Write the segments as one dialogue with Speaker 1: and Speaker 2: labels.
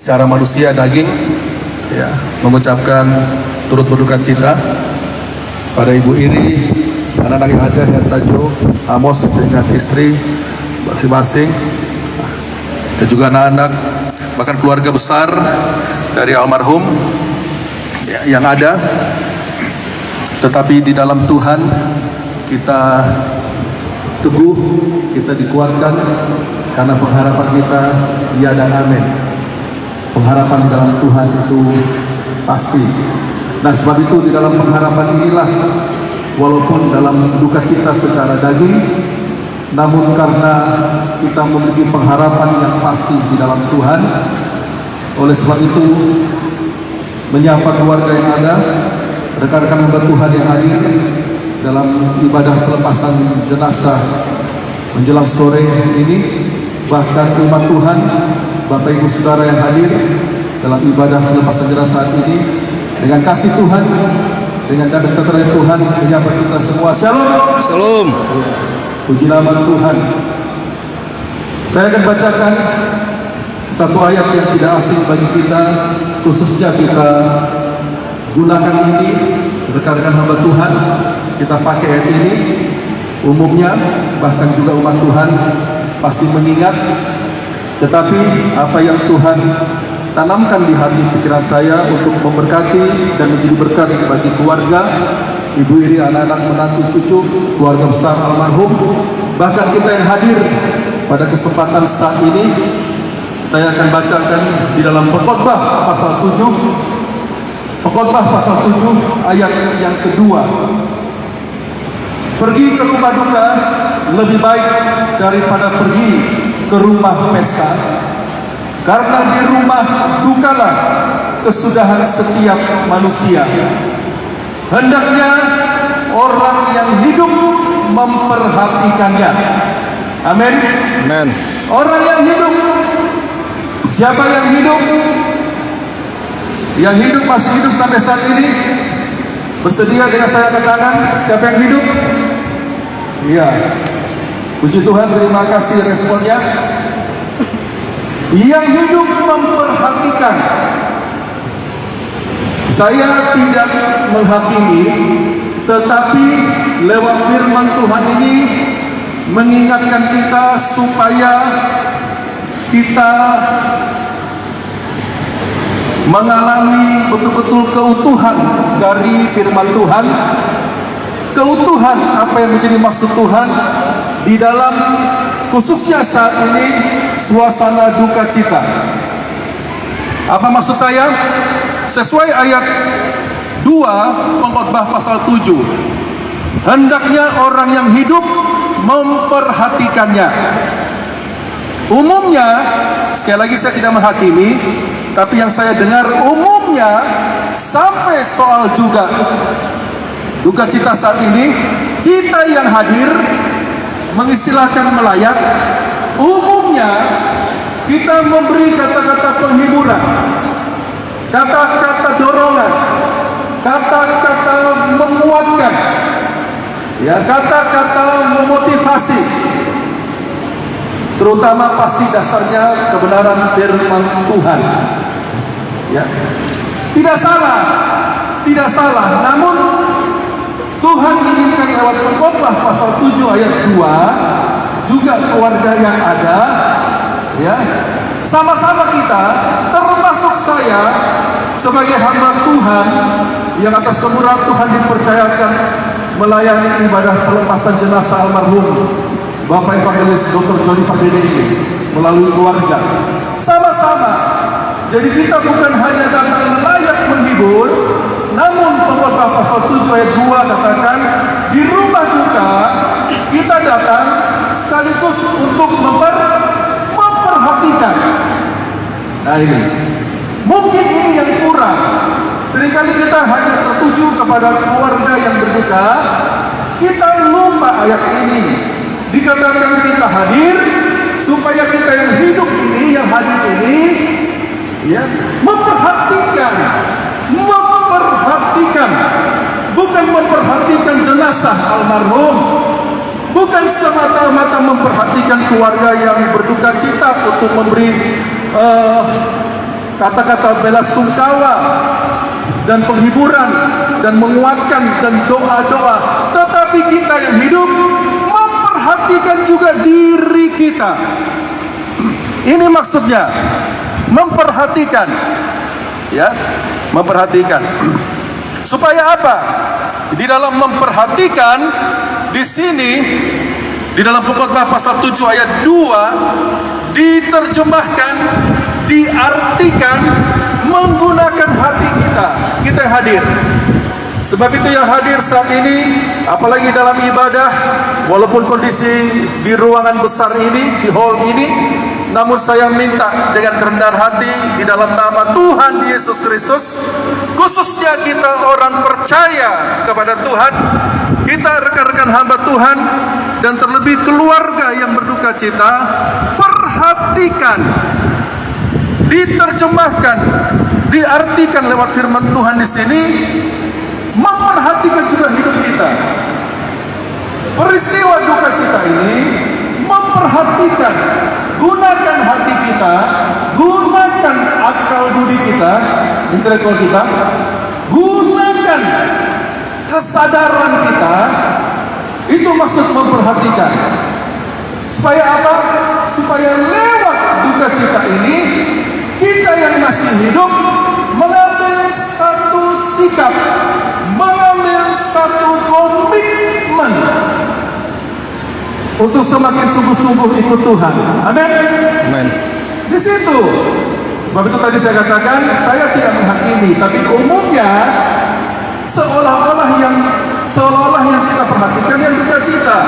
Speaker 1: secara manusia daging, ya, mengucapkan turut berduka cita pada Ibu Iri, anak-anak yang ada, Hertajo, Amos dengan istri masing-masing, dan juga anak-anak, bahkan keluarga besar dari almarhum ya, yang ada. Tetapi di dalam Tuhan kita teguh, kita dikuatkan karena pengharapan kita ya dan amin. Pengharapan dalam Tuhan itu pasti. Nah, sebab itu di dalam pengharapan inilah, walaupun dalam duka cita secara daging, namun karena kita memiliki pengharapan yang pasti di dalam Tuhan, oleh sebab itu menyapa keluarga yang ada, rekan-rekan hamba Tuhan yang hadir dalam ibadah pelepasan jenazah menjelang sore ini, bahkan umat Tuhan, Bapak Ibu Saudara yang hadir dalam ibadah pelepasan jenazah ini, dengan kasih Tuhan, dengan damai sejahtera Tuhan menyapa kita semua. Shalom.
Speaker 2: Shalom.
Speaker 1: Puji nama Tuhan. Saya akan bacakan satu ayat yang tidak asing bagi kita, khususnya kita gunakan ini, rekan-rekan hamba Tuhan, kita pakai ayat ini. Umumnya, bahkan juga umat Tuhan pasti mengingat, tetapi apa yang Tuhan tanamkan di hati pikiran saya untuk memberkati dan menjadi berkat bagi keluarga, Ibu Iri, anak-anak, menantu, cucu, keluarga besar almarhum, bahkan kita yang hadir pada kesempatan saat ini. Saya akan bacakan di dalam Pengkhotbah pasal 7, Pengkhotbah pasal 7 ayat yang kedua. Pergi ke rumah duka lebih baik daripada pergi ke rumah pesta, karena di rumah dukalah kesudahan setiap manusia. Hendaknya orang yang hidup memperhatikannya. Amin.
Speaker 2: Amen.
Speaker 1: Orang yang hidup. Siapa yang hidup? Yang hidup, masih hidup sampai saat ini, bersedia dengan saya angkat tangan. Siapa yang hidup? Iya. Puji Tuhan, terima kasih responnya. Yang hidup memperhatikan. Saya tidak menghakimi, tetapi lewat firman Tuhan ini mengingatkan kita supaya kita mengalami betul-betul keutuhan dari firman Tuhan, keutuhan apa yang menjadi maksud Tuhan di dalam khususnya saat ini suasana duka cita. Apa maksud saya? Sesuai ayat 2 Pengkhotbah pasal 7, hendaknya orang yang hidup memperhatikannya. Umumnya, sekali lagi saya tidak menghakimi, tapi yang saya dengar umumnya sampai soal juga duka cita saat ini, kita yang hadir mengistilahkan melayat, umumnya kita memberi kata-kata penghiburan, kata-kata dorongan, kata-kata menguatkan, ya, kata-kata memotivasi, terutama pasti dasarnya kebenaran firman Tuhan. Ya, tidak salah, tidak salah. Namun Tuhan inginkan lewat Pengkhotbah pasal 7 ayat 2 juga keluarga yang ada, ya, sama-sama kita, termasuk saya sebagai hamba Tuhan yang atas kemurahan Tuhan dipercayakan melayani ibadah pelepasan jenazah almarhum Bapak Evangelis Dr. Johnny Pardede ini melalui keluarga. Sama-sama. Jadi kita bukan hanya datang melayat menghibur, namun Pengkhotbah pasal 7 ayat 2 katakan di rumah duka kita datang sekaligus untuk memperhatikan. Nah ini, mungkin ini yang kurang. Seringkali kita hanya tertuju kepada keluarga yang berduka, kita lupa ayat ini. Dikatakan kita hadir supaya kita yang hidup ini, yang hadir ini, ya, memperhatikan, bukan memperhatikan jenazah almarhum, bukan semata-mata memperhatikan keluarga yang berduka cita untuk memberi kata-kata bela sungkawa dan penghiburan dan menguatkan dan doa-doa, tetapi kita yang hidup memperhatikan juga diri kita. Ini maksudnya memperhatikan, ya, memperhatikan. Supaya apa? Di dalam memperhatikan di sini di dalam Pengkhotbah pasal 7 ayat 2 diterjemahkan, diartikan menggunakan hati kita yang hadir. Sebab itu yang hadir saat ini, apalagi dalam ibadah, walaupun kondisi di ruangan besar ini, di hall ini, namun saya minta dengan kerendahan hati di dalam nama Tuhan Yesus Kristus, khususnya kita orang percaya kepada Tuhan, kita rekan-rekan hamba Tuhan, dan terlebih keluarga yang berduka cita, perhatikan, diterjemahkan, diartikan lewat firman Tuhan di sini, memperhatikan juga hidup kita. Peristiwa duka cita ini memperhatikan, gunakan hati kita, gunakan akal budi kita, intelektual kita, gunakan kesadaran kita. Itu maksud memperhatikan. Supaya apa? Supaya lewat duka cita ini, kita yang masih hidup mengambil satu sikap, mengambil satu komitmen untuk semakin sungguh-sungguh ikut Tuhan. Amin.
Speaker 2: Amin.
Speaker 1: Di situ. Sebab itu tadi saya katakan, saya tidak menghakimi, tapi umumnya seolah-olah yang kita perhatikan yang duka cita.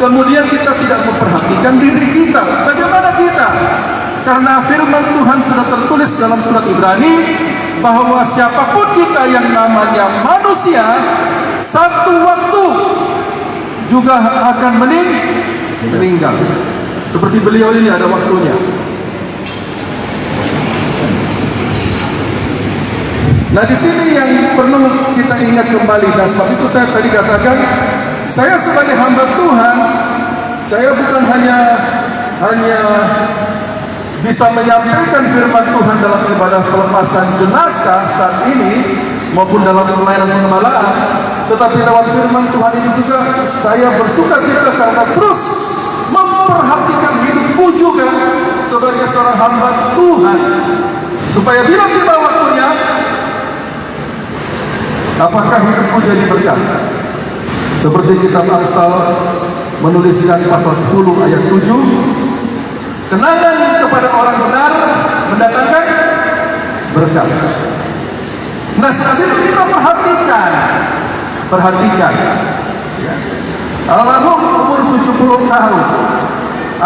Speaker 1: Kemudian kita tidak memperhatikan diri kita. Bagaimana kita? Karena firman Tuhan sudah tertulis dalam surat Ibrani bahwa siapapun kita yang namanya manusia, satu waktu juga akan meninggal. Seperti beliau ini ada waktunya. Nah, di sini yang perlu kita ingat kembali, dan sebab itu saya tadi katakan, saya sebagai hamba Tuhan, saya bukan hanya bisa menyampaikan firman Tuhan dalam ibadah pelepasan jenazah saat ini maupun dalam pelayanan pengembalaan, tetapi lewat firman Tuhan ini juga saya bersuka cita karena terus memperhatikan hidupku juga sebagai seorang hamba Tuhan, supaya bila tiba waktunya, apakah hidupku jadi berkat? Seperti kitab Amsal menuliskan pasal 10 ayat 7, kenangan kepada orang benar mendatangkan berkat. Nah, saat itu kita perhatikan. Ya. Almarhum umur 70 tahun.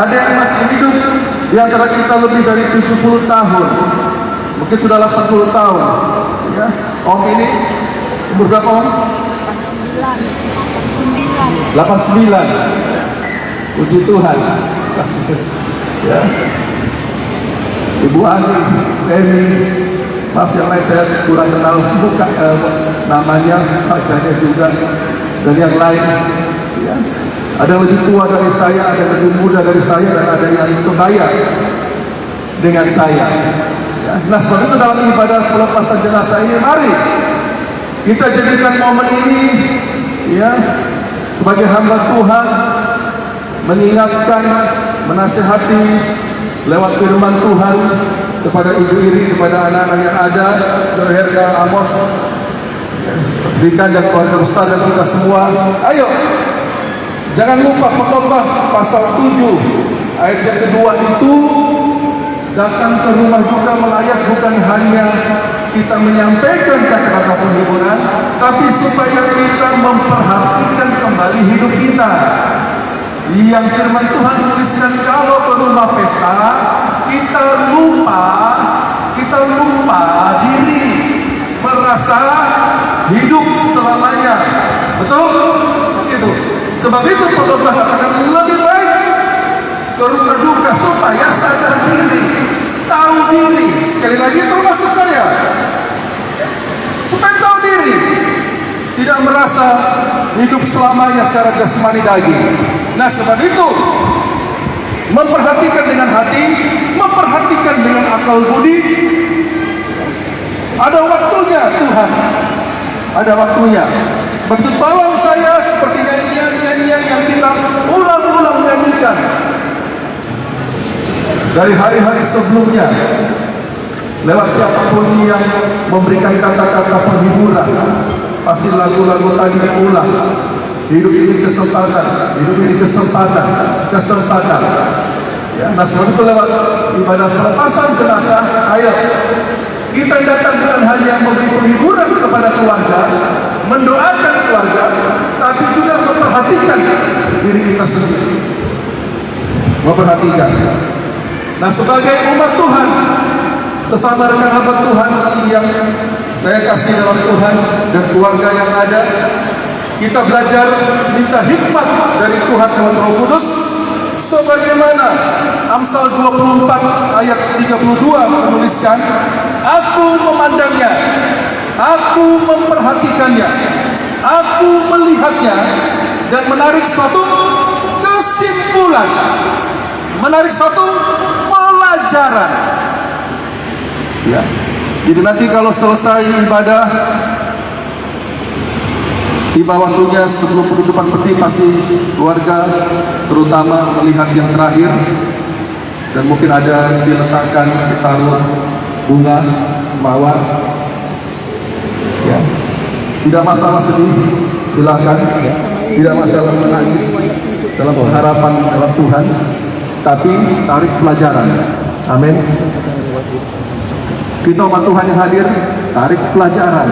Speaker 1: Ada yang masih hidup di antara kita lebih dari 70 tahun. Mungkin sudah 80 tahun. Ya. Om ini umur berapa, Om? 89. Puji Tuhan. Ya. Ibu Ani, Emi, maaf yang lain saya kurang kenal buka namanya, wajahnya juga, dan yang lain. Ya. Ada yang lebih tua dari saya, ada yang lebih muda dari saya, dan ada yang sebaya dengan saya. Ya. Nah, sebab itu dalam ibadah pelepasan jenazah ini, mari kita jadikan momen ini, ya, sebagai hamba Tuhan, mengingatkan, menasihati lewat firman Tuhan kepada ibu Iri, kepada anak-anak yang ada, Herga, Amos, Rika dan keluarga besar dan kita semua. Ayo, jangan lupa Pengkhotbah pasal 7 ayat yang kedua itu, datang ke rumah juga melayat bukan hanya kita menyampaikan kata-kata penghiburan, tapi supaya kita memperhatikan kembali hidup kita. Yang firman Tuhan tuliskan, kalau ke rumah pesta kita lupa diri, merasa hidup selamanya. Betul? Begitu. Sebab itu Pengkhotbah katakan lebih baik ke rumah duka supaya sadar diri, tahu diri. Sekali lagi termasuk saya, supaya tahu diri, tidak merasa hidup selamanya secara jasmani daging. Nah, sebab itu memperhatikan dengan hati, memperhatikan dengan akal budi, Ada waktunya Tuhan, ada waktunya. Sebab itu tolong saya seperti nyanyian-nyanyian yang kita ulang-ulang nyanyikan dari hari-hari sebelumnya, lewat siapapun yang memberikan kata-kata penghiburan, pasti lagu-lagu tadi diulang. Hidup ini kesesatan, hidup ini kesesatan, kesesatan. Ya, nah sebab itu lewat ibadah pelepasan jenazah, ayo kita datang bukan hanya memberi penghiburan kepada keluarga, mendoakan keluarga, tapi juga memperhatikan diri kita sendiri. Memperhatikan. Nah sebagai umat Tuhan, sesama rekan hamba Tuhan yang saya kasih dalam Tuhan dan keluarga yang ada, kita belajar minta hikmat dari Tuhan lewat Roh Kudus, sebagaimana Amsal 24 ayat 32 menuliskan, aku memandangnya, aku memperhatikannya, aku melihatnya, dan menarik suatu kesimpulan, menarik suatu pelajaran. Ya, jadi nanti kalau selesai ibadah, tiba waktunya sebelum penutupan peti, pasti keluarga terutama melihat yang terakhir, dan mungkin ada diletakkan, ditaruh bunga mawar. Ya, tidak masalah sedih, silakan. Ya. Tidak masalah menangis dalam harapan dalam Tuhan, tapi tarik pelajaran. Amin. Kita umat Tuhan yang hadir, tarik pelajaran.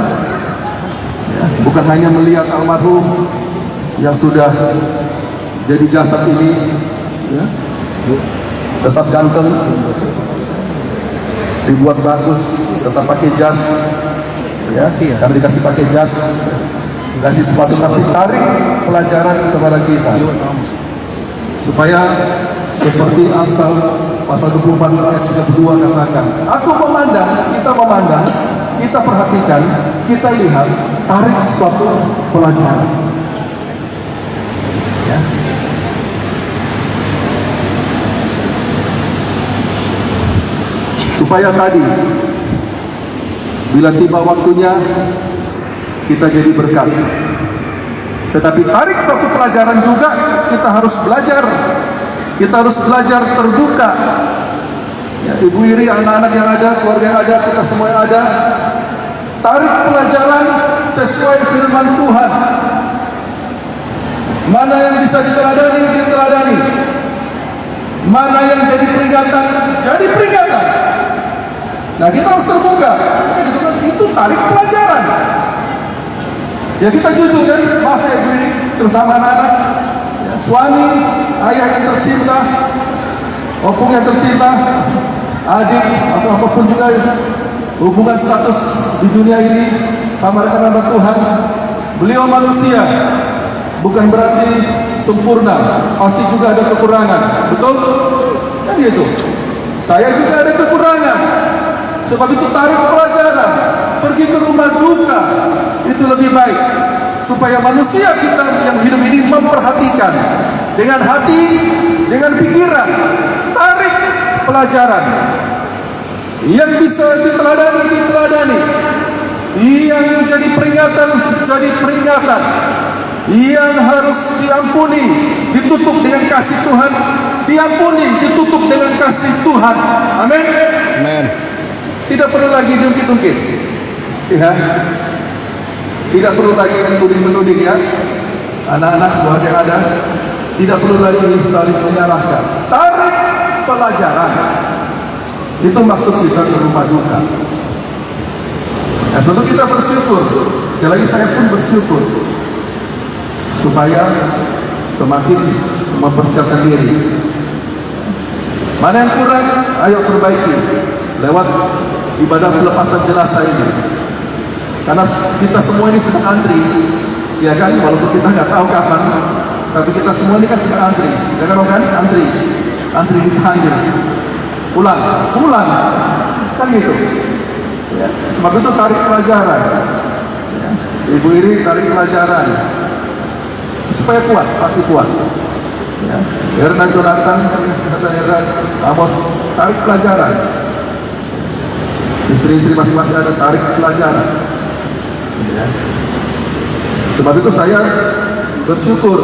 Speaker 1: Ya, bukan hanya melihat almarhum yang sudah jadi jasad ini, ya, tetap ganteng, dibuat bagus, tetap pakai jas, ya, karena dikasih pakai jas, kasih sepatu, tapi tarik pelajaran kepada kita, supaya seperti Amsal pasal 24 ayat 32 katakan, aku memandang, kita perhatikan, kita lihat, tarik suatu pelajaran. Ya. Supaya tadi, bila tiba waktunya, kita jadi berkat. Tetapi tarik suatu pelajaran juga, kita harus belajar. Kita harus belajar terbuka. Ya, Ibu Iri, anak-anak yang ada, keluarga yang ada, kita semua yang ada, tarik pelajaran sesuai firman Tuhan. Mana yang bisa diteladani, diteladani. Mana yang jadi peringatan, jadi peringatan. Nah, kita harus terbuka. Itu tarik pelajaran. Ya, kita jujur kan, maaf ya Ibu Iri, terutama anak-anak, ya, suami, ayah yang tercinta, opung yang tercinta, adik atau apapun juga hubungan status di dunia ini sama rekan hamba Tuhan, beliau manusia, bukan berarti sempurna, pasti juga ada kekurangan, betul? Kan gitu. Saya juga ada kekurangan, sebab itu tarik pelajaran, pergi ke rumah duka, itu lebih baik, supaya manusia kita yang hidup ini memperhatikan dengan hati, dengan pikiran, tarik pelajaran yang bisa diteladani, diteladani, yang jadi peringatan, jadi peringatan, yang harus diampuni, ditutup dengan kasih Tuhan, diampuni, ditutup dengan kasih Tuhan. Amin. Amin. Tidak perlu lagi jungkit-jungkit, ya. Tidak perlu lagi menuding-menuding, ya. Anak-anak keluarga yang ada, tidak perlu lagi saling menyalahkan. Tarik pelajaran. Itu maksud kita ke rumah duka. Nah, sebab kita bersyukur. Sekali lagi saya pun bersyukur, supaya semakin mempersiapkan diri. Mana yang kurang, ayo perbaiki lewat ibadah pelepasan jenazah ini. Karena kita semua ini sedang antri, ya kan? Walaupun kita nggak tahu kapan, tapi kita semua ini kan sedang antri, ya kan? Antri dipanggil, pulang, kan gitu. Ya, sebab itu tarik pelajaran. Ya, Ibu Iri tarik pelajaran supaya kuat, pasti kuat. Ya, Hernan Jonathan, kata Hernan Amos, tarik pelajaran. Istri-istri masing-masing ada tarik pelajaran. Ya. Sebab itu saya bersyukur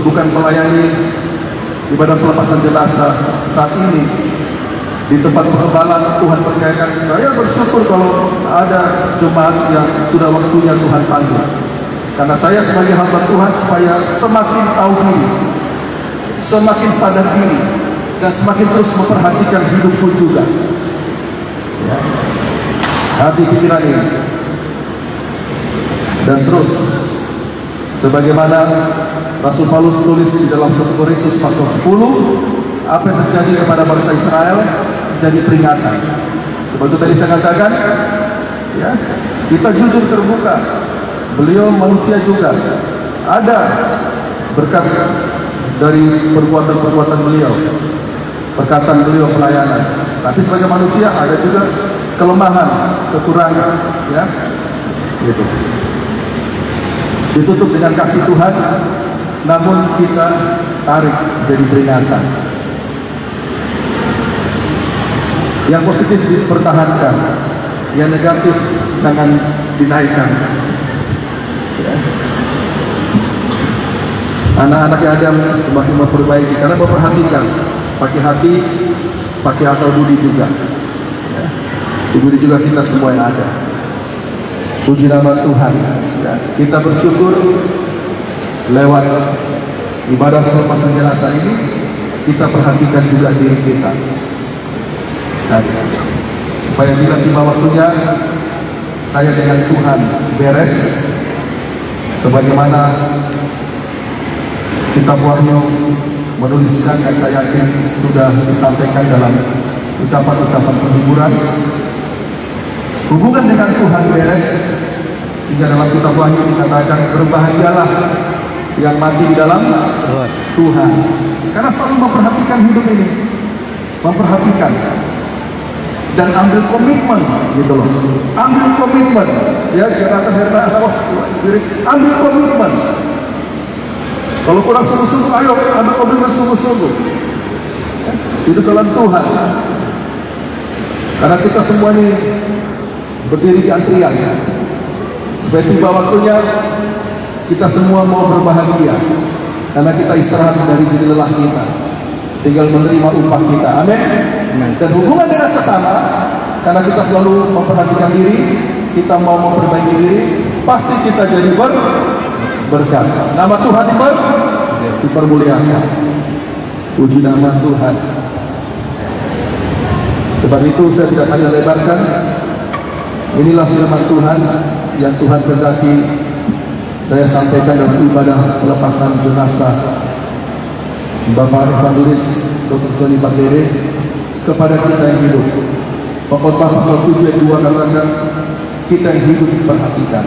Speaker 1: bukan melayani ibadah pelepasan jenazah saat ini di tempat pengembalan Tuhan percayakan. Saya bersyukur kalau ada jemaat yang sudah waktunya Tuhan panggil, karena saya sebagai hamba Tuhan supaya semakin tahu diri, semakin sadar diri, dan semakin terus memperhatikan hidupku juga, ya. Hati pikiran ini. Dan terus sebagaimana Rasul Paulus tulis di dalam 1 Korintus pasal 10, apa yang terjadi kepada bangsa Israel jadi peringatan. Sebab itu tadi saya katakan, ya, kita jujur terbuka. Beliau manusia juga, ada berkat dari perbuatan-perbuatan beliau, perkataan beliau pelayanan. Tapi sebagai manusia ada juga kelemahan, kekurangan, ya, gitu. Ditutup dengan kasih Tuhan, namun kita tarik jadi peringatan. Yang positif dipertahankan, yang negatif jangan dinaikkan. Ya. Anak-anak Adam semakin memperbaiki karena memperhatikan, pakai hati, pakai akal budi juga. Ya. Budi juga kita semua yang ada. Puji nama Tuhan. Ya. Kita bersyukur lewat ibadah pelepasan jenazah ini kita perhatikan juga diri kita. Dan supaya bila tiba waktunya saya dengan Tuhan beres sebagaimana kitab Wahyu menuliskan, yang saya yakin sudah disampaikan dalam ucapan-ucapan penghiburan. Hubungan dengan Tuhan beres, sehingga dalam kitab Wahyu dikatakan berbahagialah yang mati di dalam Tuhan. Karena selalu memperhatikan hidup ini, memperhatikan dan ambil komitmen, gitu loh. Ambil komitmen, ya, jangan harus ambil komitmen. Kalau kurang sungguh-sungguh, ayo ambil komitmen sungguh-sungguh. Hidup dalam Tuhan. Karena kita semua ini berdiri di antrian, supaya tiba waktunya kita semua mau berbahagia, karena kita istirahat dari jerih lelah kita, tinggal menerima upah kita. Amin. Dan hubungan dengan sesama, karena kita selalu memperhatikan diri, kita mau memperbaiki diri, pasti kita jadi berkat. Nama Tuhan dipermuliakan. Puji nama Tuhan. Sebab itu saya tidak banyak lebarkan. Inilah firman Tuhan yang Tuhan kehendaki saya sampaikan dalam ibadah pelepasan jenazah Bapak Evangelis Dr. Johnny Bagere kepada kita yang hidup. Pengkhotbah pasal 7 ayat 2 katakan kita yang hidup diperhatikan.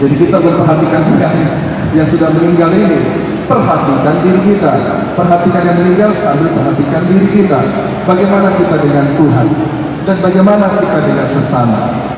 Speaker 1: Jadi kita memperhatikan yang sudah meninggal ini. Perhatikan diri kita, perhatikan yang meninggal sambil perhatikan diri kita. Bagaimana kita dengan Tuhan dan bagaimana kita dengan sesama.